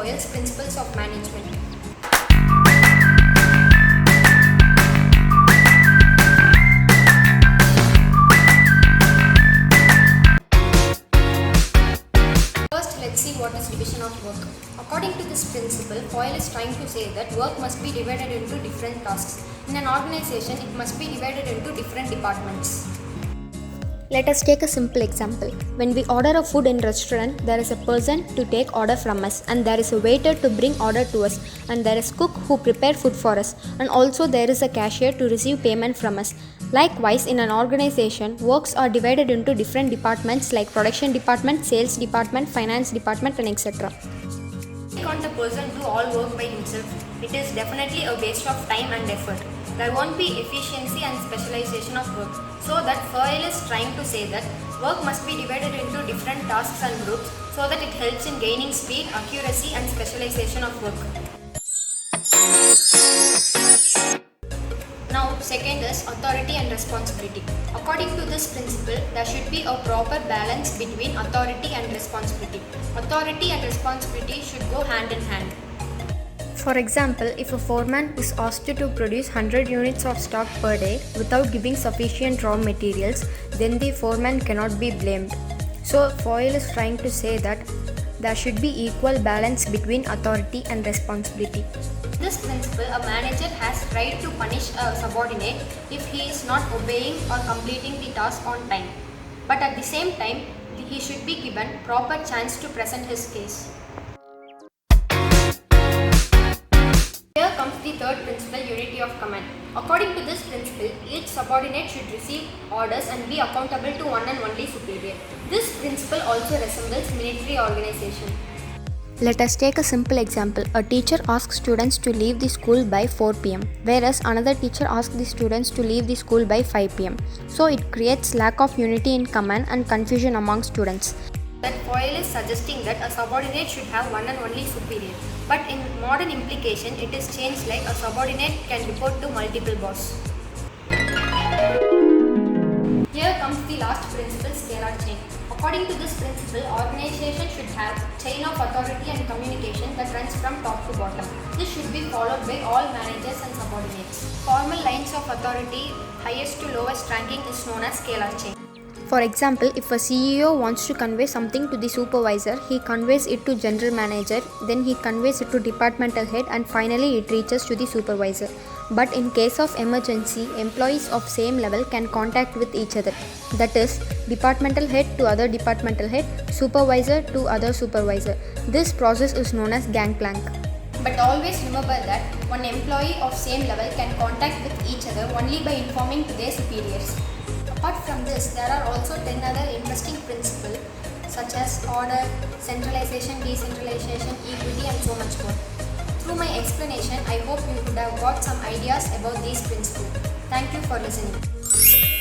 Fayol's principles of management. First, let's see what is division of work. According to this principle, Fayol is trying to say that work must be divided into different tasks. In an organization, it must be divided into different departments. Let us take a simple example. When we order a food in restaurant, there is a person to take order from us, and there is a waiter to bring order to us, and there is cook who prepare food for us, and also there is a cashier to receive payment from us. Likewise, in an organization, works are divided into different departments like production department, sales department, finance department, and etc. Can't a person do all work by himself? It is definitely a waste of time and effort. There won't be efficiency and specialization of work. So that Fayol is trying to say that work must be divided into different tasks and groups so that it helps in gaining speed, accuracy and specialization of work. Now, second is authority and responsibility. According to this principle, there should be a proper balance between authority and responsibility. Authority and responsibility should go hand in hand. For example, if a foreman is asked to produce 100 units of stock per day without giving sufficient raw materials, then the foreman cannot be blamed. So, Fayol is trying to say that there should be equal balance between authority and responsibility. In this principle, a manager has right to punish a subordinate if he is not obeying or completing the task on time. But at the same time, he should be given proper chance to present his case. Here comes the third principle, unity of command. According to this principle, each subordinate should receive orders and be accountable to one and only superior. This principle also resembles military organization. Let us take a simple example. A teacher asks students to leave the school by 4 pm, whereas another teacher asks the students to leave the school by 5 pm. So it creates lack of unity in command and confusion among students. That Fayol is suggesting that a subordinate should have one and only superior. But in modern implication, it is changed like a subordinate can report to multiple bosses. Here comes the last principle, scalar chain. According to this principle, organization should have chain of authority and communication that runs from top to bottom. This should be followed by all managers and subordinates. Formal lines of authority, highest to lowest ranking, is known as scalar chain. For example, if a CEO wants to convey something to the supervisor, he conveys it to general manager, then he conveys it to departmental head, and finally it reaches to the supervisor. But in case of emergency, employees of same level can contact with each other. That is, departmental head to other departmental head, supervisor to other supervisor. This process is known as gangplank. But always remember that one employee of same level can contact with each other only by informing to their superiors. Apart from this, there are also 10 other interesting principles such as order, centralization, decentralization, equity and so much more. Through my explanation, I hope you could have got some ideas about these principles. Thank you for listening.